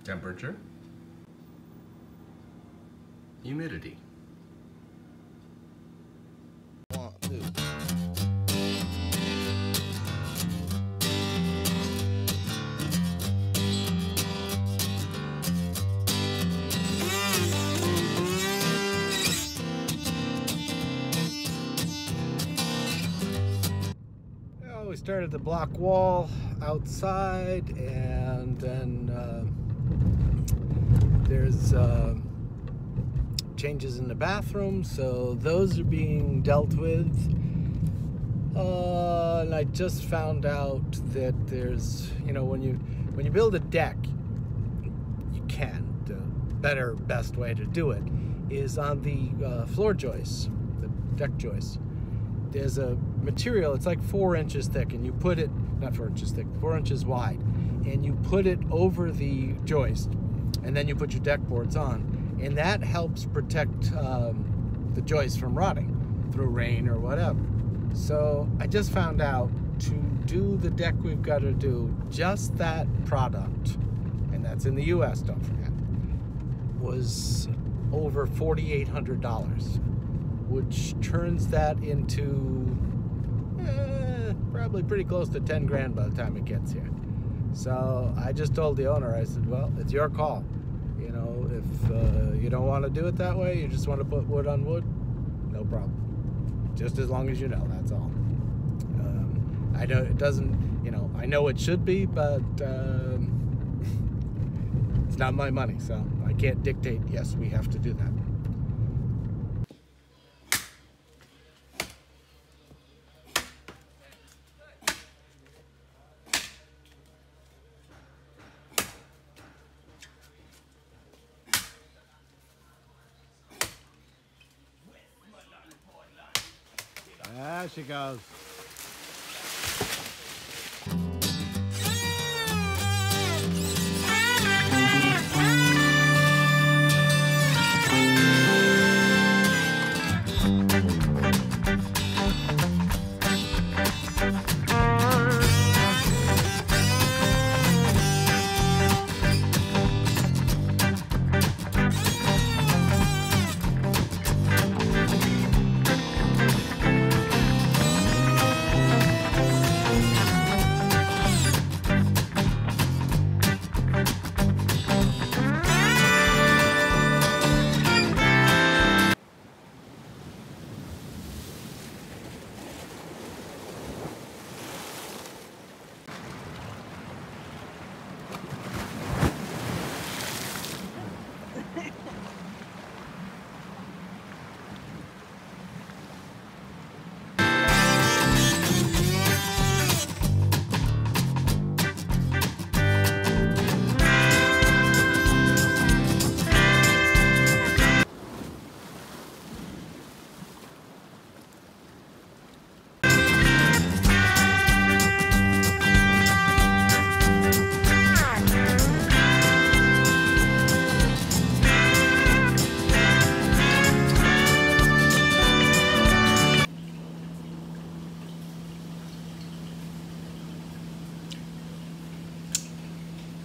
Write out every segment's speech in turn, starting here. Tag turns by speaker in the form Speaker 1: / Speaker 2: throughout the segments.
Speaker 1: Temperature, humidity.
Speaker 2: We started the block wall outside, and then there's changes in the bathroom, so those are being dealt with. And I just found out that there's, you know, when you build a deck, you can. The best way to do it is on the floor joists, the deck joists. There's a material, it's like 4 inches thick, and you put it, not 4 inches thick, 4 inches wide, and you put it over the joist, and then you put your deck boards on, and that helps protect the joist from rotting through rain or whatever. So I just found out to do the deck we've got to do, just that product, and that's in the US, don't forget, was over $4,800. Which turns that into probably pretty close to 10 grand by the time it gets here. So I just told the owner, I said, well, it's your call. You know, if you don't want to do it that way, you just want to put wood on wood, no problem. Just as long as you know, that's all. I know it doesn't, you know, I know it should be, but it's not my money, so I can't dictate, yes, we have to do that. There she goes.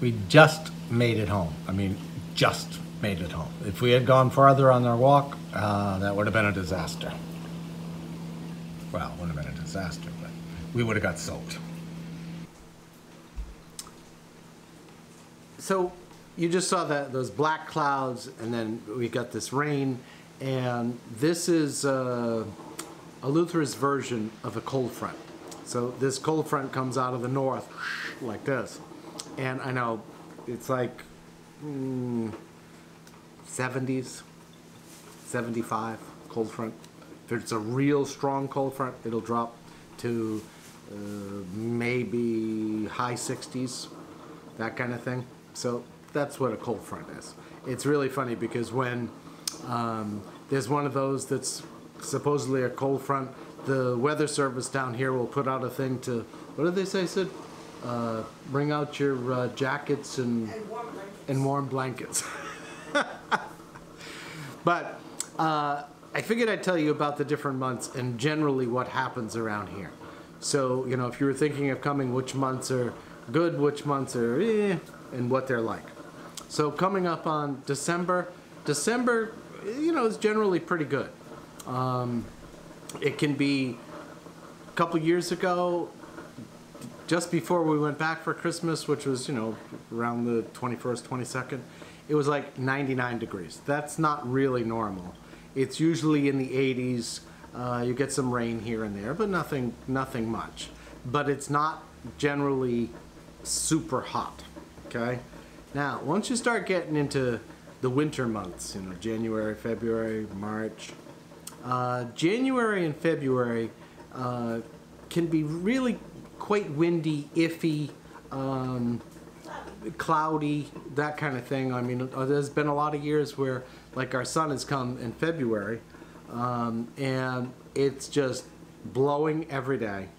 Speaker 2: We just made it home. I mean, just made it home. If we had gone farther on our walk, that would have been a disaster. Well, it would have been a disaster, but we would have got soaked. So you just saw those black clouds, and then we got this rain, and this is Eleuthera's version of a cold front. So this cold front comes out of the north like this. And I know it's like 70s, 75 cold front. If it's a real strong cold front, it'll drop to maybe high 60s, that kind of thing. So that's what a cold front is. It's really funny because when there's one of those that's supposedly a cold front, the weather service down here will put out a thing to, what did they say, Sid? Bring out your jackets and warm blankets. But I figured I'd tell you about the different months and generally what happens around here. So, you know, if you were thinking of coming, which months are good, which months are and what they're like. So coming up on December, you know, is generally pretty good. It can be a couple years ago, just before we went back for Christmas, which was, you know, around the 21st, 22nd, it was like 99 degrees. That's not really normal. It's usually in the 80s. You get some rain here and there, but nothing much. But it's not generally super hot, okay? Now, once you start getting into the winter months, you know, January, February, March, January and February can be really quite windy, iffy, cloudy, that kind of thing. I mean, there's been a lot of years where, like, our sun has come in February, and it's just blowing every day,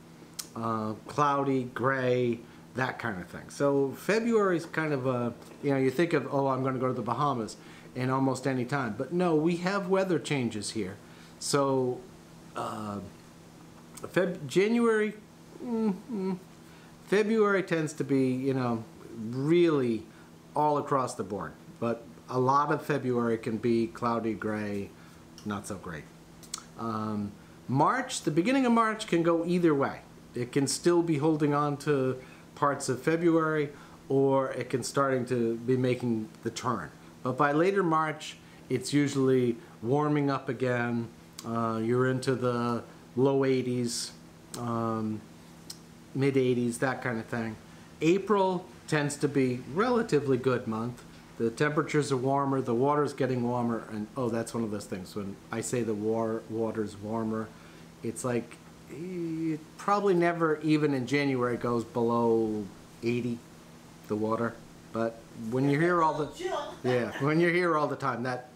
Speaker 2: cloudy, gray, that kind of thing. So February is kind of a, you know, you think of, oh, I'm going to go to the Bahamas in almost any time. But no, we have weather changes here. So January, February tends to be, you know, really all across the board. But a lot of February can be cloudy, gray, not so great. March, the beginning of March can go either way. It can still be holding on to parts of February, or it can starting to be making the turn. But by later March, it's usually warming up again. You're into the low 80s, mid 80s, that kind of thing. April tends to be relatively good month. The temperatures are warmer, the water's getting warmer, and oh, that's one of those things. When I say the water's warmer, it's like it probably never, even in January, goes below 80, the water. But when you're here all the when you're here all the time, that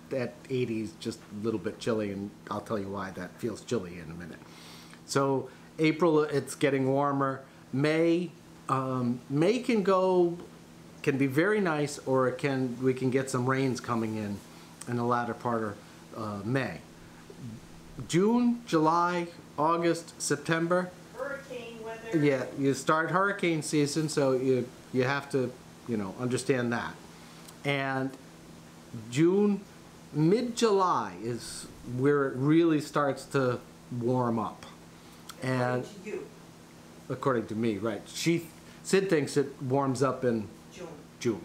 Speaker 2: 80 is just a little bit chilly, and I'll tell you why that feels chilly in a minute. So April, it's getting warmer. May can be very nice, or we can get some rains coming in the latter part of May. June, July, August, September.
Speaker 3: Hurricane weather.
Speaker 2: Yeah, you start hurricane season, so you have to, you know, understand that. And June, mid-July is where it really starts to warm up. And
Speaker 3: According to you.
Speaker 2: According to me, right? Sid thinks it warms up in June.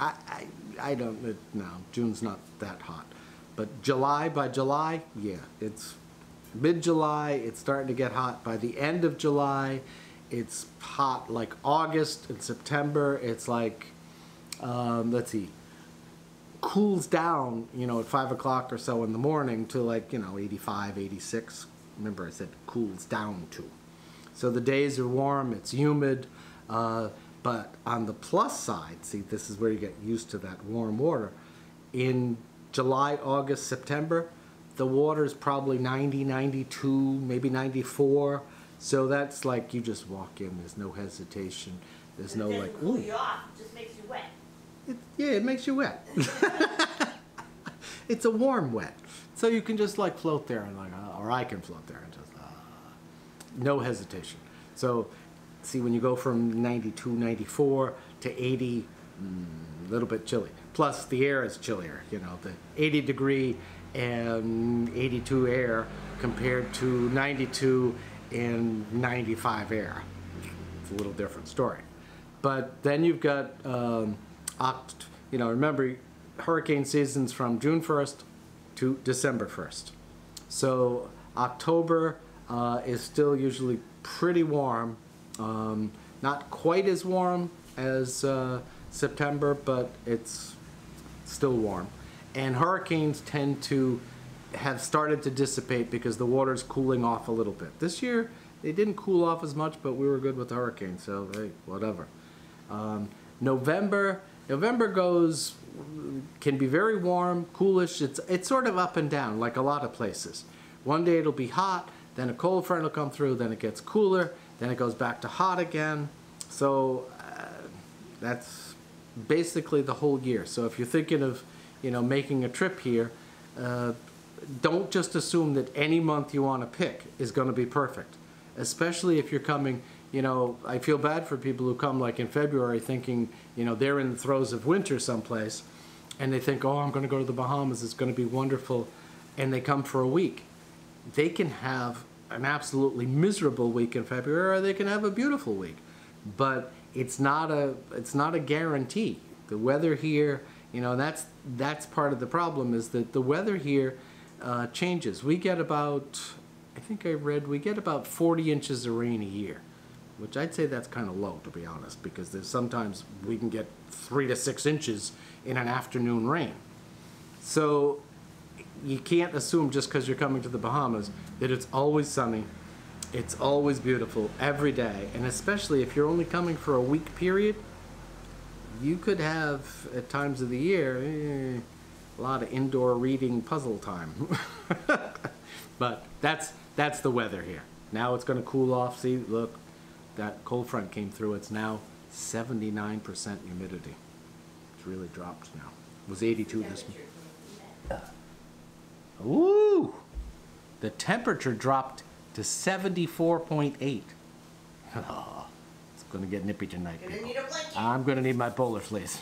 Speaker 2: I don't, no, June's not that hot. But by July, yeah, it's mid-July, it's starting to get hot. By the end of July, it's hot. Like August and September, it's like, let's see, cools down, you know, at 5 o'clock or so in the morning to, like, you know, 85, 86. Remember I said cools down to. So the days are warm, it's humid, but on the plus side, see, this is where you get used to that warm water. In July, August, September, the water's probably 90, 92, maybe 94. So that's like you just walk in, there's no hesitation. There's no like, ooh.
Speaker 3: Cool you off, it just makes you wet.
Speaker 2: Yeah, it makes you wet. It's a warm wet. So you can just like float there and like, or I can float there and just, no hesitation. So see, when you go from 92, 94 to 80, a little bit chilly. Plus the air is chillier, you know, the 80 degree and 82 air compared to 92 and 95 air. It's a little different story. But then you've got, you know, remember, hurricane season's from June 1st to December 1st. So October is still usually pretty warm. Not quite as warm as September, but it's still warm. And hurricanes tend to have started to dissipate because the water's cooling off a little bit. This year, they didn't cool off as much, but we were good with the hurricane, so hey, whatever. November can be very warm, coolish. It's sort of up and down, like a lot of places. One day it'll be hot, then a cold front will come through, then it gets cooler, then it goes back to hot again. So that's basically the whole year. So if you're thinking of, you know, making a trip here, don't just assume that any month you want to pick is going to be perfect. Especially if you're coming, you know, I feel bad for people who come like in February thinking, you know, they're in the throes of winter someplace, and they think, oh, I'm going to go to the Bahamas, it's going to be wonderful, and they come for a week. They can have an absolutely miserable week in February, or they can have a beautiful week. But it's not a guarantee. The weather here, you know, that's part of the problem, is that the weather here changes. We get about, I think I read, we get about 40 inches of rain a year, which I'd say that's kind of low, to be honest, because there's sometimes we can get 3 to 6 inches in an afternoon rain. So you can't assume just because you're coming to the Bahamas that it's always sunny, it's always beautiful every day, and especially if you're only coming for a week period, you could have at times of the year a lot of indoor reading puzzle time. But that's the weather here. Now it's going to cool off. See, look, that cold front came through. It's now 79% humidity. It's really dropped now. It was 82 this morning. Ooh! The temperature dropped to 74.8. Oh, it's going to get nippy tonight, people. I'm going to need my polar fleece.